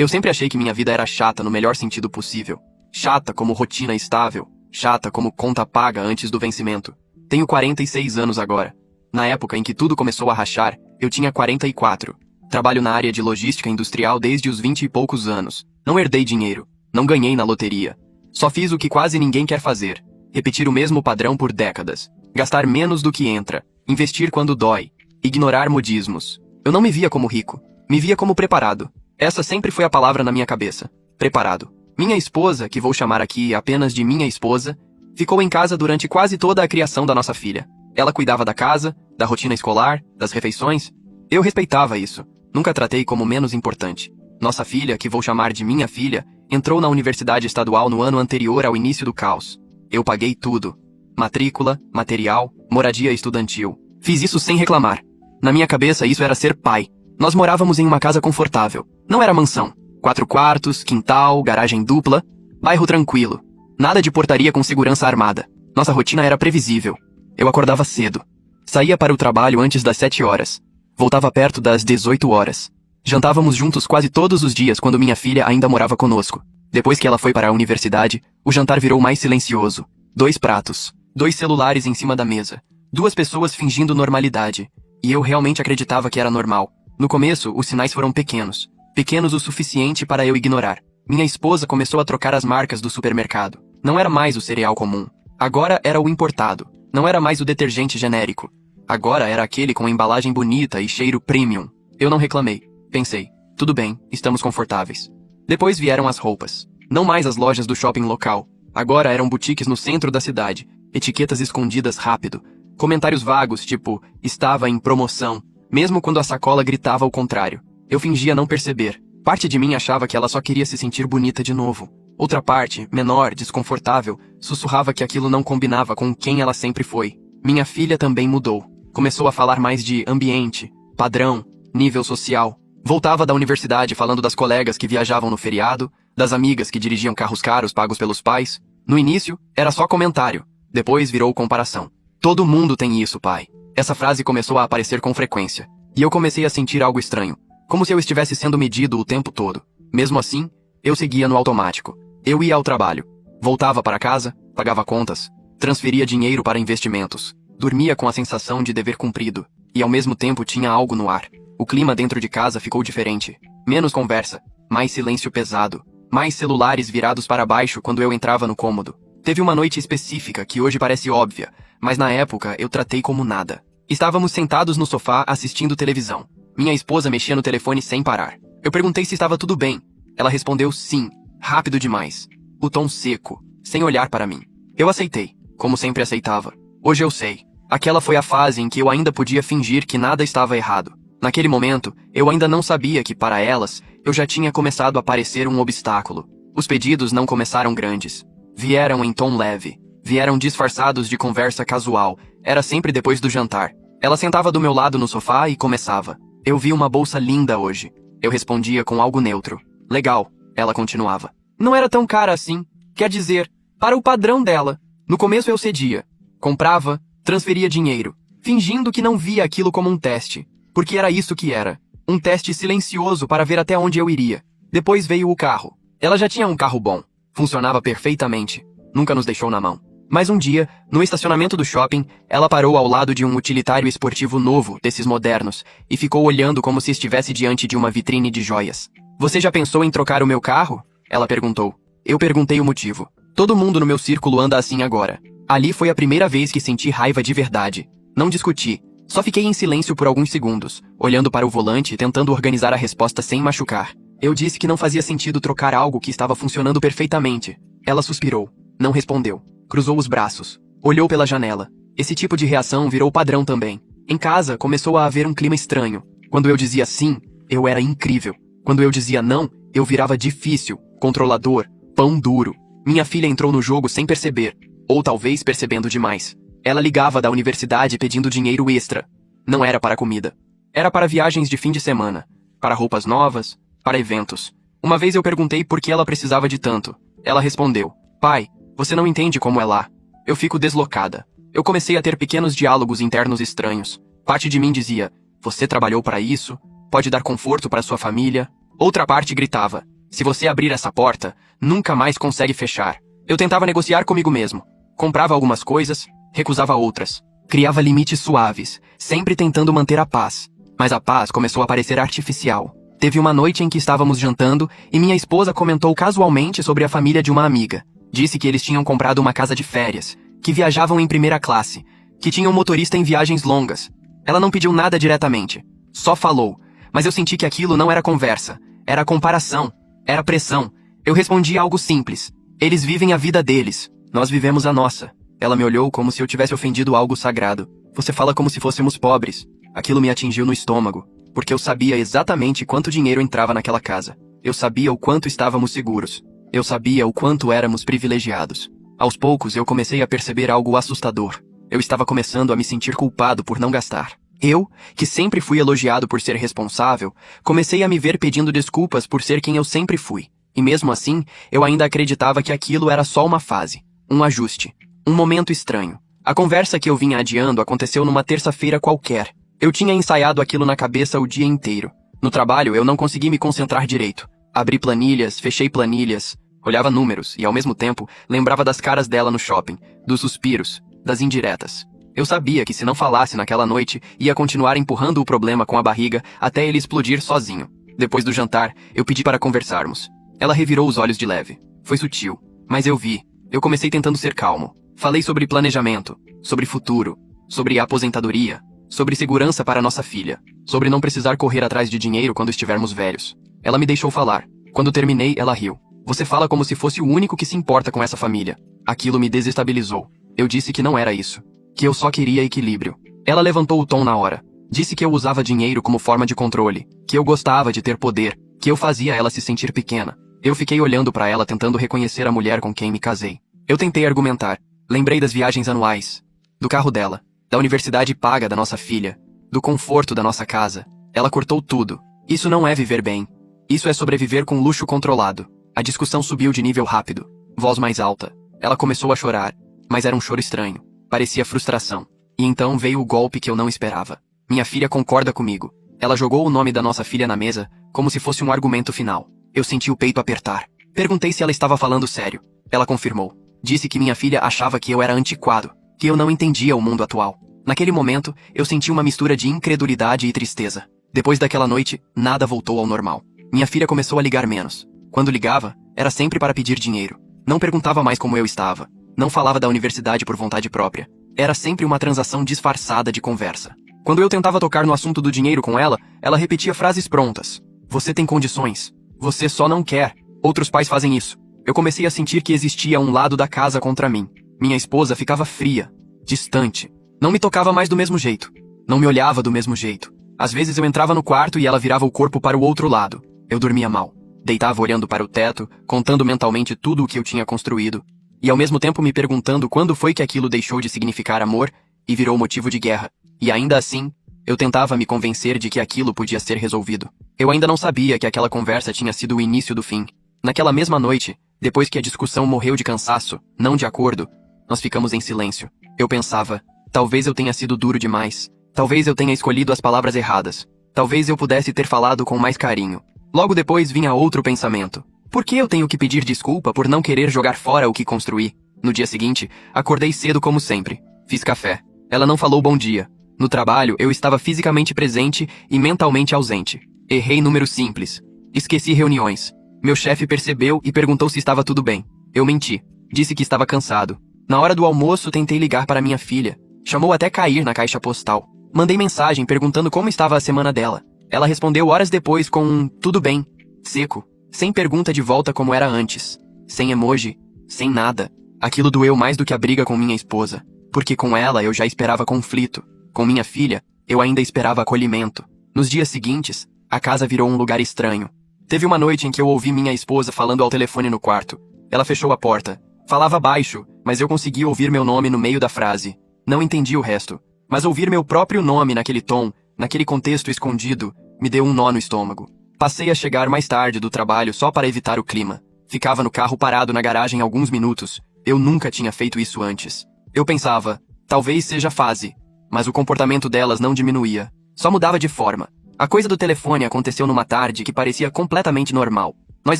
Eu sempre achei que minha vida era chata no melhor sentido possível. Chata como rotina estável, chata como conta paga antes do vencimento. Tenho 46 anos agora. Na época em que tudo começou a rachar, eu tinha 44. Trabalho na área de logística industrial desde os 20 e poucos anos. Não herdei dinheiro. Não ganhei na loteria. Só fiz o que quase ninguém quer fazer. Repetir o mesmo padrão por décadas. Gastar menos do que entra. Investir quando dói. Ignorar modismos. Eu não me via como rico. Me via como preparado. Essa sempre foi a palavra na minha cabeça. Preparado. Minha esposa, que vou chamar aqui apenas de minha esposa, ficou em casa durante quase toda a criação da nossa filha. Ela cuidava da casa, da rotina escolar, das refeições. Eu respeitava isso. Nunca tratei como menos importante. Nossa filha, que vou chamar de minha filha, entrou na universidade estadual no ano anterior ao início do caos. Eu paguei tudo. Matrícula, material, moradia estudantil. Fiz isso sem reclamar. Na minha cabeça isso era ser pai. Nós morávamos em uma casa confortável. Não era mansão. 4 quartos, quintal, garagem dupla. Bairro tranquilo. Nada de portaria com segurança armada. Nossa rotina era previsível. Eu acordava cedo. Saía para o trabalho antes das 7 horas. Voltava perto das 18 horas. Jantávamos juntos quase todos os dias quando minha filha ainda morava conosco. Depois que ela foi para a universidade, o jantar virou mais silencioso. 2 pratos. 2 celulares em cima da mesa. 2 pessoas fingindo normalidade. E eu realmente acreditava que era normal. No começo, os sinais foram pequenos. Pequenos o suficiente para eu ignorar. Minha esposa começou a trocar as marcas do supermercado. Não era mais o cereal comum. Agora era o importado. Não era mais o detergente genérico. Agora era aquele com embalagem bonita e cheiro premium. Eu não reclamei. Pensei, tudo bem, estamos confortáveis. Depois vieram as roupas. Não mais as lojas do shopping local. Agora eram boutiques no centro da cidade. Etiquetas escondidas rápido. Comentários vagos, tipo, estava em promoção. Mesmo quando a sacola gritava o contrário. Eu fingia não perceber. Parte de mim achava que ela só queria se sentir bonita de novo. Outra parte, menor, desconfortável, sussurrava que aquilo não combinava com quem ela sempre foi. Minha filha também mudou. Começou a falar mais de ambiente, padrão, nível social. Voltava da universidade falando das colegas que viajavam no feriado, das amigas que dirigiam carros caros pagos pelos pais. No início, era só comentário. Depois virou comparação. Todo mundo tem isso, pai. Essa frase começou a aparecer com frequência. E eu comecei a sentir algo estranho. Como se eu estivesse sendo medido o tempo todo. Mesmo assim, eu seguia no automático. Eu ia ao trabalho. Voltava para casa, pagava contas, transferia dinheiro para investimentos. Dormia com a sensação de dever cumprido. E ao mesmo tempo tinha algo no ar. O clima dentro de casa ficou diferente. Menos conversa, mais silêncio pesado, mais celulares virados para baixo quando eu entrava no cômodo. Teve uma noite específica que hoje parece óbvia, mas na época eu tratei como nada. Estávamos sentados no sofá assistindo televisão. Minha esposa mexia no telefone sem parar. Eu perguntei se estava tudo bem. Ela respondeu sim, rápido demais. O tom seco, sem olhar para mim. Eu aceitei, como sempre aceitava. Hoje eu sei. Aquela foi a fase em que eu ainda podia fingir que nada estava errado. Naquele momento, eu ainda não sabia que para elas, eu já tinha começado a parecer um obstáculo. Os pedidos não começaram grandes. Vieram em tom leve. Vieram disfarçados de conversa casual. Era sempre depois do jantar. Ela sentava do meu lado no sofá e começava. Eu vi uma bolsa linda hoje. Eu respondia com algo neutro. Legal. Ela continuava. Não era tão cara assim. Quer dizer, para o padrão dela. No começo eu cedia. Comprava, transferia dinheiro. Fingindo que não via aquilo como um teste. Porque era isso que era. Um teste silencioso para ver até onde eu iria. Depois veio o carro. Ela já tinha um carro bom. Funcionava perfeitamente. Nunca nos deixou na mão. Mas um dia, no estacionamento do shopping, ela parou ao lado de um utilitário esportivo novo, desses modernos, e ficou olhando como se estivesse diante de uma vitrine de joias. Você já pensou em trocar o meu carro? Ela perguntou. Eu perguntei o motivo. Todo mundo no meu círculo anda assim agora. Ali foi a primeira vez que senti raiva de verdade. Não discuti. Só fiquei em silêncio por alguns segundos, olhando para o volante e tentando organizar a resposta sem machucar. Eu disse que não fazia sentido trocar algo que estava funcionando perfeitamente. Ela suspirou. Não respondeu. Cruzou os braços. Olhou pela janela. Esse tipo de reação virou padrão também. Em casa, começou a haver um clima estranho. Quando eu dizia sim, eu era incrível. Quando eu dizia não, eu virava difícil, controlador, pão duro. Minha filha entrou no jogo sem perceber. Ou talvez percebendo demais. Ela ligava da universidade pedindo dinheiro extra. Não era para comida. Era para viagens de fim de semana. Para roupas novas. Para eventos. Uma vez eu perguntei por que ela precisava de tanto. Ela respondeu. Pai, você não entende como é lá. Eu fico deslocada. Eu comecei a ter pequenos diálogos internos estranhos. Parte de mim dizia, você trabalhou para isso? Pode dar conforto para sua família? Outra parte gritava: se você abrir essa porta, nunca mais consegue fechar. Eu tentava negociar comigo mesmo. Comprava algumas coisas, recusava outras. Criava limites suaves, sempre tentando manter a paz. Mas a paz começou a parecer artificial. Teve uma noite em que estávamos jantando e minha esposa comentou casualmente sobre a família de uma amiga. Disse que eles tinham comprado uma casa de férias, que viajavam em primeira classe, que tinham motorista em viagens longas. Ela não pediu nada diretamente, só falou, mas eu senti que aquilo não era conversa, era comparação, era pressão. Eu respondi algo simples: eles vivem a vida deles, nós vivemos a nossa. Ela me olhou como se eu tivesse ofendido algo sagrado. Você fala como se fôssemos pobres. Aquilo me atingiu no estômago, porque eu sabia exatamente quanto dinheiro entrava naquela casa. Eu sabia o quanto estávamos seguros. Eu sabia o quanto éramos privilegiados. Aos poucos eu comecei a perceber algo assustador. Eu estava começando a me sentir culpado por não gastar. Eu, que sempre fui elogiado por ser responsável, comecei a me ver pedindo desculpas por ser quem eu sempre fui. E mesmo assim, eu ainda acreditava que aquilo era só uma fase, um ajuste, um momento estranho. A conversa que eu vinha adiando aconteceu numa terça-feira qualquer. Eu tinha ensaiado aquilo na cabeça o dia inteiro. No trabalho, eu não consegui me concentrar direito. Abri planilhas, fechei planilhas, olhava números e, ao mesmo tempo, lembrava das caras dela no shopping, dos suspiros, das indiretas. Eu sabia que se não falasse naquela noite, ia continuar empurrando o problema com a barriga até ele explodir sozinho. Depois do jantar, eu pedi para conversarmos. Ela revirou os olhos de leve. Foi sutil, mas eu vi. Eu comecei tentando ser calmo. Falei sobre planejamento, sobre futuro, sobre aposentadoria, sobre segurança para nossa filha, sobre não precisar correr atrás de dinheiro quando estivermos velhos. Ela me deixou falar. Quando terminei, ela riu. Você fala como se fosse o único que se importa com essa família. Aquilo me desestabilizou. Eu disse que não era isso. Que eu só queria equilíbrio. Ela levantou o tom na hora. Disse que eu usava dinheiro como forma de controle, que eu gostava de ter poder, que eu fazia ela se sentir pequena. Eu fiquei olhando para ela tentando reconhecer a mulher com quem me casei. Eu tentei argumentar. Lembrei das viagens anuais, do carro dela, da universidade paga da nossa filha, do conforto da nossa casa. Ela cortou tudo. Isso não é viver bem. Isso é sobreviver com luxo controlado. A discussão subiu de nível rápido. Voz mais alta. Ela começou a chorar, mas era um choro estranho. Parecia frustração. E então veio o golpe que eu não esperava. Minha filha concorda comigo. Ela jogou o nome da nossa filha na mesa, como se fosse um argumento final. Eu senti o peito apertar. Perguntei se ela estava falando sério. Ela confirmou. Disse que minha filha achava que eu era antiquado, que eu não entendia o mundo atual. Naquele momento, eu senti uma mistura de incredulidade e tristeza. Depois daquela noite, nada voltou ao normal. Minha filha começou a ligar menos. Quando ligava, era sempre para pedir dinheiro. Não perguntava mais como eu estava. Não falava da universidade por vontade própria. Era sempre uma transação disfarçada de conversa. Quando eu tentava tocar no assunto do dinheiro com ela, ela repetia frases prontas. Você tem condições. Você só não quer. Outros pais fazem isso. Eu comecei a sentir que existia um lado da casa contra mim. Minha esposa ficava fria, distante. Não me tocava mais do mesmo jeito. Não me olhava do mesmo jeito. Às vezes eu entrava no quarto e ela virava o corpo para o outro lado. Eu dormia mal. Deitava olhando para o teto, contando mentalmente tudo o que eu tinha construído. E ao mesmo tempo me perguntando quando foi que aquilo deixou de significar amor e virou motivo de guerra. E ainda assim, eu tentava me convencer de que aquilo podia ser resolvido. Eu ainda não sabia que aquela conversa tinha sido o início do fim. Naquela mesma noite, depois que a discussão morreu de cansaço, não de acordo, nós ficamos em silêncio. Eu pensava, talvez eu tenha sido duro demais. Talvez eu tenha escolhido as palavras erradas. Talvez eu pudesse ter falado com mais carinho. Logo depois vinha outro pensamento. Por que eu tenho que pedir desculpa por não querer jogar fora o que construí? No dia seguinte, acordei cedo como sempre. Fiz café. Ela não falou bom dia. No trabalho, eu estava fisicamente presente e mentalmente ausente. Errei números simples. Esqueci reuniões. Meu chefe percebeu e perguntou se estava tudo bem. Eu menti. Disse que estava cansado. Na hora do almoço, tentei ligar para minha filha. Chamou até cair na caixa postal. Mandei mensagem perguntando como estava a semana dela. Ela respondeu horas depois com um tudo bem, seco, sem pergunta de volta como era antes. Sem emoji, sem nada. Aquilo doeu mais do que a briga com minha esposa. Porque com ela eu já esperava conflito. Com minha filha, eu ainda esperava acolhimento. Nos dias seguintes, a casa virou um lugar estranho. Teve uma noite em que eu ouvi minha esposa falando ao telefone no quarto. Ela fechou a porta. Falava baixo, mas eu conseguia ouvir meu nome no meio da frase. Não entendi o resto. Mas ouvir meu próprio nome naquele tom, naquele contexto escondido, me deu um nó no estômago. Passei a chegar mais tarde do trabalho só para evitar o clima. Ficava no carro parado na garagem alguns minutos. Eu nunca tinha feito isso antes. Eu pensava, talvez seja fase. Mas o comportamento delas não diminuía. Só mudava de forma. A coisa do telefone aconteceu numa tarde que parecia completamente normal. Nós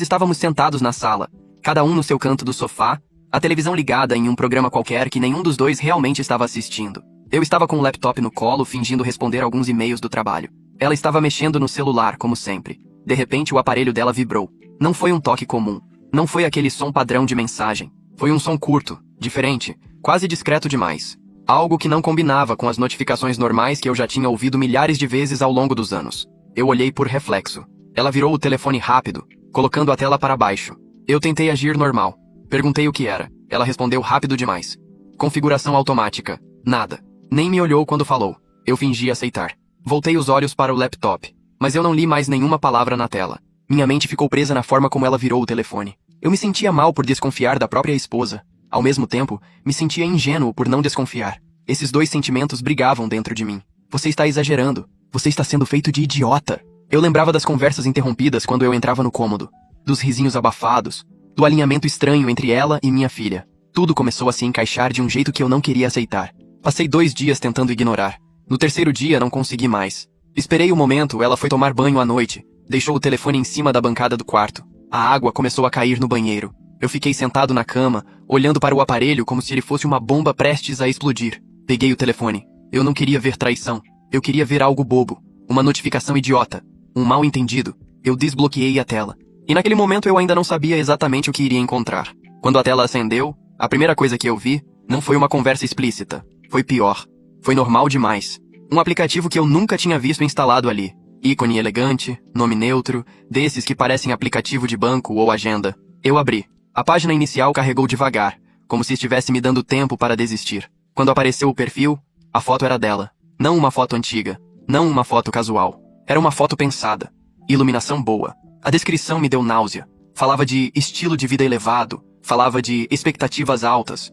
estávamos sentados na sala, cada um no seu canto do sofá, a televisão ligada em um programa qualquer que nenhum dos dois realmente estava assistindo. Eu estava com o laptop no colo, fingindo responder alguns e-mails do trabalho. Ela estava mexendo no celular, como sempre. De repente, o aparelho dela vibrou. Não foi um toque comum. Não foi aquele som padrão de mensagem. Foi um som curto, diferente, quase discreto demais. Algo que não combinava com as notificações normais que eu já tinha ouvido milhares de vezes ao longo dos anos. Eu olhei por reflexo. Ela virou o telefone rápido, colocando a tela para baixo. Eu tentei agir normal. Perguntei o que era. Ela respondeu rápido demais. Configuração automática. Nada. Nem me olhou quando falou. Eu fingi aceitar. Voltei os olhos para o laptop. Mas eu não li mais nenhuma palavra na tela. Minha mente ficou presa na forma como ela virou o telefone. Eu me sentia mal por desconfiar da própria esposa. Ao mesmo tempo, me sentia ingênuo por não desconfiar. Esses dois sentimentos brigavam dentro de mim. Você está exagerando. Você está sendo feito de idiota. Eu lembrava das conversas interrompidas quando eu entrava no cômodo. Dos risinhos abafados. Do alinhamento estranho entre ela e minha filha. Tudo começou a se encaixar de um jeito que eu não queria aceitar. Passei 2 dias tentando ignorar. No terceiro dia não consegui mais. Esperei o momento, ela foi tomar banho à noite. Deixou o telefone em cima da bancada do quarto. A água começou a cair no banheiro. Eu fiquei sentado na cama, olhando para o aparelho como se ele fosse uma bomba prestes a explodir. Peguei o telefone. Eu não queria ver traição. Eu queria ver algo bobo. Uma notificação idiota. Um mal-entendido. Eu desbloqueei a tela. E naquele momento eu ainda não sabia exatamente o que iria encontrar. Quando a tela acendeu, a primeira coisa que eu vi não foi uma conversa explícita. Foi pior. Foi normal demais. Um aplicativo que eu nunca tinha visto instalado ali. Ícone elegante, nome neutro, desses que parecem aplicativo de banco ou agenda. Eu abri. A página inicial carregou devagar, como se estivesse me dando tempo para desistir. Quando apareceu o perfil, a foto era dela. Não uma foto antiga, não uma foto casual. Era uma foto pensada. Iluminação boa. A descrição me deu náusea. Falava de estilo de vida elevado, falava de expectativas altas,